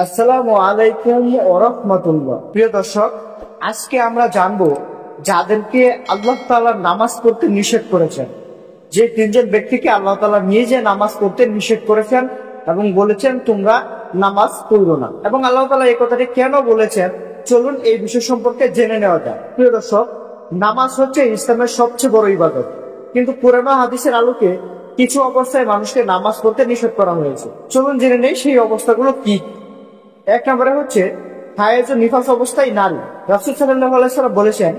আসসালামু আলাইকুম ওয়া রাহমাতুল্লাহ। প্রিয় দর্শক, আজকে আমরা জানবো যাদেরকে আল্লাহ তাআলা নামাজ পড়তে নিষেধ করেছেন, যে তিনজন ব্যক্তিকে আল্লাহ তাআলা নিজে নামাজ পড়তে নিষেধ করেছেন এবং বলেছেন তোমরা নামাজ পড়ো না। এবং আল্লাহ তাআলা এই কথাটি কেন বলেছেন, চলুন এই বিষয় সম্পর্কে জেনে নেওয়া যায়। প্রিয় দর্শক, নামাজ হচ্ছে ইসলামের সবচেয়ে বড় ইবাদত, কিন্তু কোরআন ও হাদিসের আলোকে কিছু অবস্থায় মানুষকে নামাজ পড়তে নিষেধ করা হয়েছে। চলুন জেনে নেই সেই অবস্থাগুলো কি। এক নম্বরে হচ্ছে হায়েজ ও নিফাস অবস্থায় নারী। রাসূল সাল্লাল্লাহু আলাইহি ওয়াসাল্লাম বলেছেন,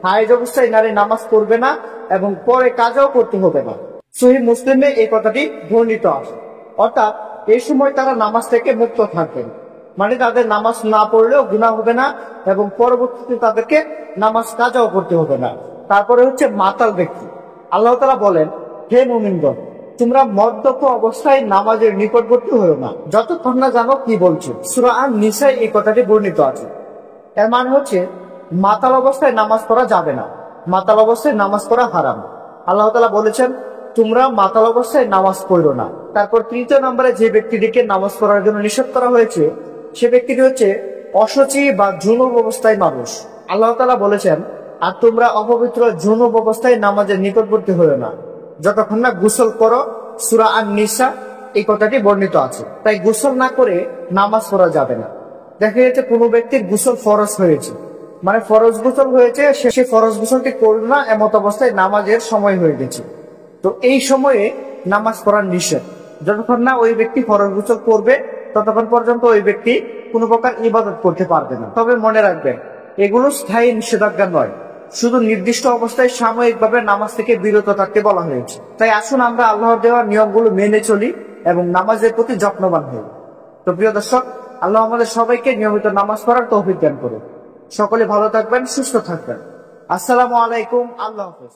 হায়েজ অবস্থায় নারী নামাজ পড়বে না এবং পরে কাজও করতে হবে না। সহিহ মুসলিমে এই কথাটি বর্ণিত আছে। অর্থাৎ এই সময় তারা নামাজ থেকে মুক্ত থাকবেন, মানে তাদের নামাজ না পড়লেও গুনাহ হবে না এবং পরবর্তীতে তাদেরকে নামাজ কাজাও করতে হবে না। তারপরে হচ্ছে মাতাল ব্যক্তি। আল্লাহ তাআলা বলেন, হে মুমিনগণ, তোমরা মদ্যপ অবস্থায় নামাজের নিকটবর্তী হও না যতক্ষণ না জানো কি বলছো। সূরা আন-নিসায় এই কথাটি বর্ণিত আছে। এর মানে হচ্ছে মাতাল অবস্থায় নামাজ পড়া যাবে না, মাতাল অবস্থায় নামাজ পড়া হারাম। আল্লাহ তাআলা বলেছেন তোমরা মাতাল অবস্থায় নামাজ পড়ো না। তারপর তৃতীয় নম্বরে যে ব্যক্তিটিকে নামাজ পড়ার জন্য নিষেধ করা হয়েছে সে ব্যক্তিটি হচ্ছে অসুচি বা যৌনব অবস্থায় মানুষ। আল্লাহ তাআলা বলেছেন, আর তোমরা অপবিত্র যৌনব অবস্থায় নামাজের নিকটবর্তী হও না যতক্ষণ না গোসল করো। সূরা আন-নিসা এই কথাটি বর্ণিত আছে। তাই গোসল না করে নামাজ পড়া যাবে না। দেখা যাচ্ছে কোনো ব্যক্তির গোসল ফরজ হয়েছে, মানে ফরজ গোসল হয়েছে, সে ফরজ গোসলটি করল না, এমত অবস্থায় নামাজের সময় হয়ে গেছে। তো এই সময়ে নামাজ পড়ার নিষেধ। যতক্ষণ না ওই ব্যক্তি ফরজ গোসল করবে ততক্ষণ পর্যন্ত ওই ব্যক্তি কোনো প্রকার ইবাদত করতে পারবে না। তবে মনে রাখবেন, এগুলো স্থায়ী নিষেধাজ্ঞা নয়, শুধু নির্দিষ্ট অবস্থায় সাময়িকভাবে নামাজ থেকে বিরত থাকতে বলা হয়েছে। তাই আসুন আমরা আল্লাহর দেওয়া নিয়মগুলো মেনে চলি এবং নামাজের প্রতি যত্নবান হই। তো প্রিয় দর্শক, আল্লাহ আমাদের সবাইকে নিয়মিত নামাজ পড়ার তৌফিক দান করুন। সকলে ভালো থাকবেন, সুস্থ থাকবেন। আসসালামু আলাইকুম, আল্লাহ হাফেজ।